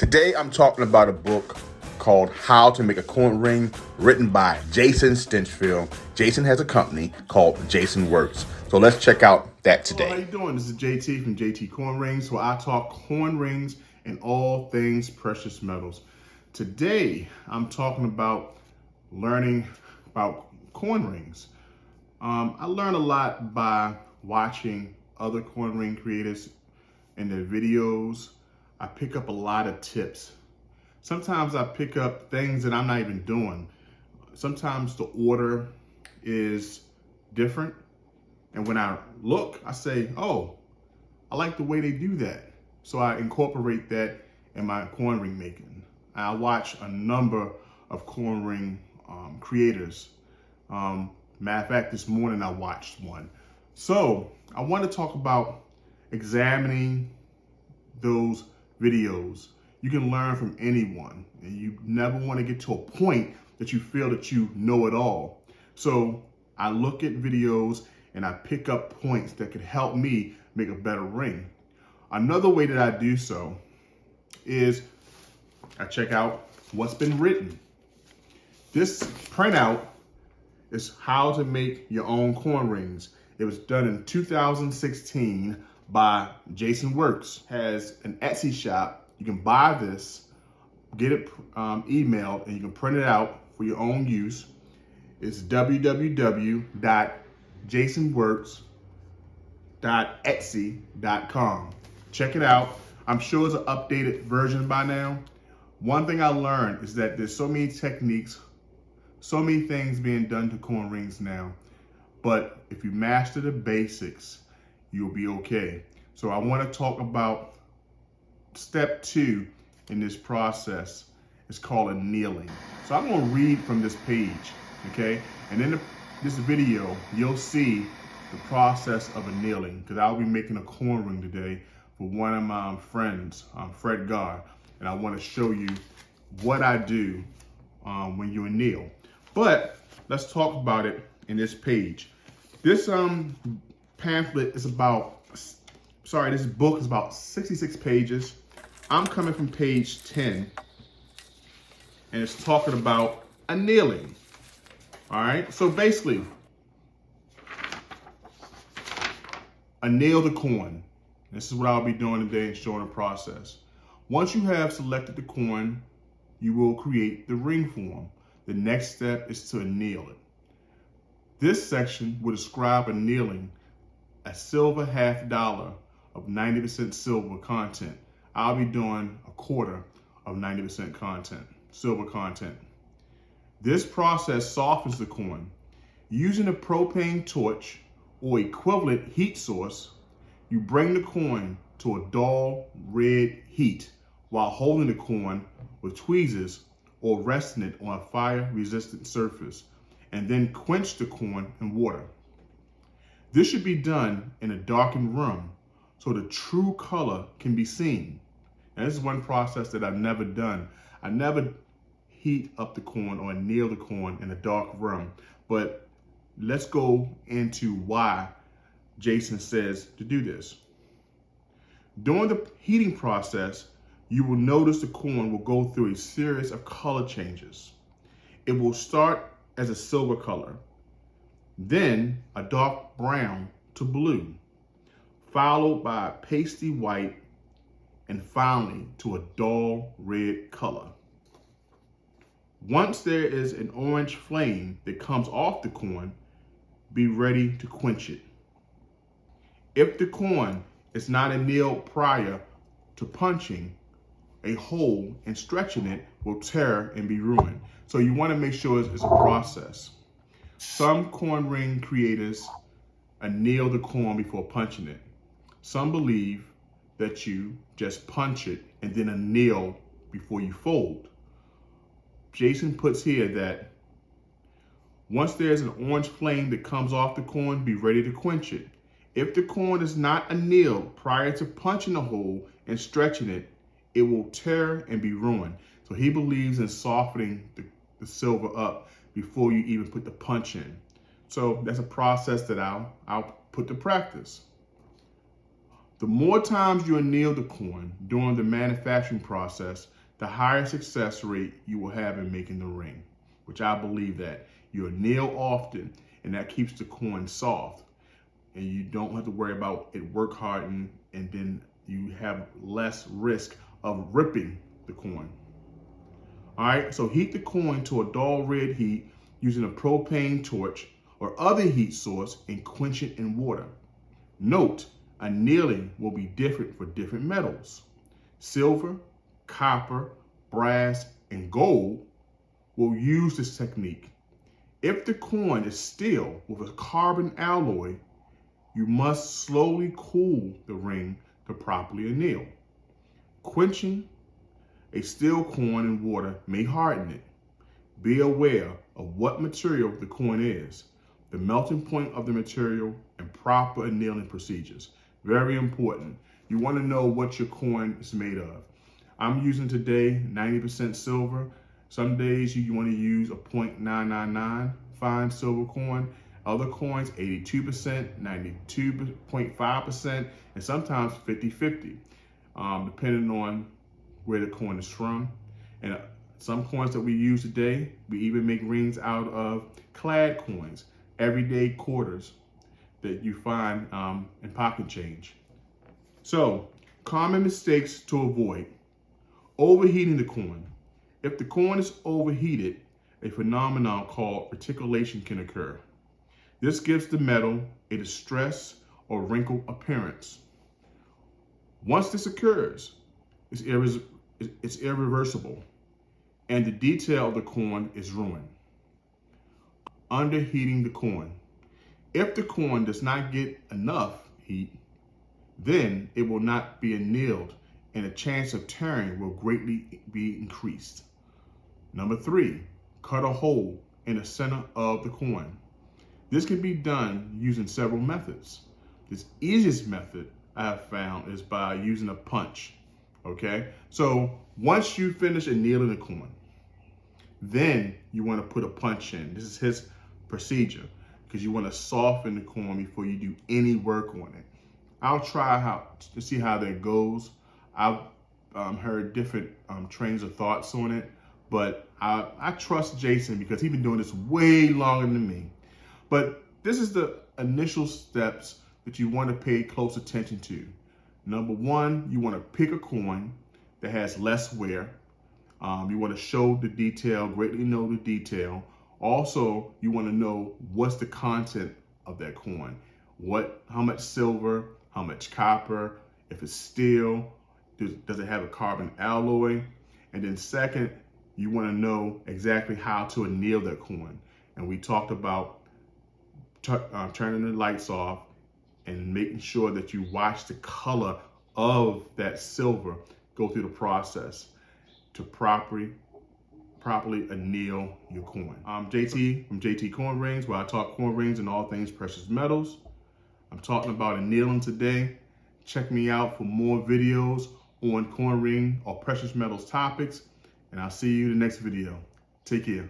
Today I'm talking about a book called How to Make a Coin Ring, written by Jason Stinchfield. Jason has a company called Jason Works. So let's check out that today. Hello, how you doing? This is JT from JTCoinRings, where I talk coin rings and all things precious metals. Today I'm talking about learning about coin rings. I learn a lot by watching other coin ring creators and their videos. I pick up a lot of tips. Sometimes I pick up things that I'm not even doing. Sometimes the order is different. And when I look, I say, oh, I like the way they do that. So I incorporate that in my coin ring making. I watch a number of coin ring creators. Matter of fact, this morning I watched one. So I want to talk about examining those videos. You can learn from anyone, and you never want to get to a point that you feel that you know it all. So I look at videos and I pick up points that could help me make a better ring. Another way that I do so is I check out what's been written. This printout is how to make your own coin rings. It was done in 2016 by Jason Works. Has an Etsy shop. You can buy this, get it emailed, and you can print it out for your own use. It's www.jasonworks.etsy.com. Check it out. I'm sure it's an updated version by now. One thing I learned is that there's so many techniques, so many things being done to coin rings now. But if you master the basics, you'll be okay. So I want to talk about step 2 in this process. It's called annealing. So I'm going to read from this page, okay? And in this video, you'll see the process of annealing, because I'll be making a coin ring today for one of my friends, Fred Gar, and I want to show you what I do when you anneal. But let's talk about it in this page. This pamphlet is this book is about 66 pages. I'm coming from page 10, and it's talking about annealing. All right, so basically, anneal the coin. This is what I'll be doing today and showing the process. Once you have selected the coin, you will create the ring form. The next step is to anneal it. This section will describe annealing a silver $half of 90% silver content. I'll be doing a quarter of 90% content, silver content. This process softens the coin. Using a propane torch or equivalent heat source, you bring the coin to a dull red heat while holding the coin with tweezers or resting it on a fire-resistant surface, and then quench the coin in water. This should be done in a darkened room so the true color can be seen. And this is one process that I've never done. I never heat up the coin or anneal the coin in a dark room. But let's go into why Jason says to do this. During the heating process, you will notice the coin will go through a series of color changes. It will start as a silver color, then a dark brown to blue, followed by a pasty white, and finally to a dull red color. Once there is an orange flame that comes off the coin, be ready to quench it. If the coin is not annealed prior to punching a hole and stretching it, will tear and be ruined. So you want to make sure it's a process. Some coin ring creators anneal the coin before punching it. Some believe that you just punch it and then anneal before you fold. Jason puts here that once there's an orange flame that comes off the coin, be ready to quench it. If the coin is not annealed prior to punching the hole and stretching it, it will tear and be ruined. So he believes in softening the silver up before you even put the punch in. So that's a process that I'll put to practice. The more times you anneal the coin during the manufacturing process, the higher success rate you will have in making the ring, which I believe that. You anneal often, and that keeps the coin soft, and you don't have to worry about it work hardening, and then you have less risk of ripping the coin. All right, so heat the coin to a dull red heat using a propane torch or other heat source and quench it in water. Note, annealing will be different for different metals. Silver, copper, brass, and gold will use this technique. If the coin is steel with a carbon alloy, you must slowly cool the ring to properly anneal. Quenching a steel coin in water may harden it. Be aware of what material the coin is, the melting point of the material, and proper annealing procedures. Very important. You want to know what your coin is made of. I'm using today 90% silver. Some days you want to use a 0.999 fine silver coin. Other coins, 82%, 92.5%, and sometimes 50-50, depending on where the coin is from. And some coins that we use today, we even make rings out of clad coins, everyday quarters that you find in pocket change. So, common mistakes to avoid. Overheating the coin. If the coin is overheated, a phenomenon called reticulation can occur. This gives the metal a distress or wrinkle appearance. Once this occurs, it's irreversible, and the detail of the coin is ruined. Underheating the coin. If the coin does not get enough heat, then it will not be annealed, and the chance of tearing will greatly be increased. Number 3, cut a hole in the center of the coin. This can be done using several methods. The easiest method I have found is by using a punch. Okay, so once you finish annealing the coin, then you want to put a punch in. This is his procedure because you want to soften the coin before you do any work on it. I'll try to see how that goes. I've heard different trains of thoughts on it, but I trust Jason because he's been doing this way longer than me. But this is the initial steps that you want to pay close attention to. Number 1, you want to pick a coin that has less wear. You want to show the detail, greatly know the detail. Also, you want to know what's the content of that coin. How much silver, how much copper, if it's steel, does it have a carbon alloy? And then second, you want to know exactly how to anneal that coin. And we talked about turning the lights off and making sure that you watch the color of that silver go through the process to properly anneal your coin. I'm JT from JTCoinRings, where I talk coin rings and all things precious metals. I'm talking about annealing today. Check me out for more videos on coin ring or precious metals topics, and I'll see you in the next video. Take care.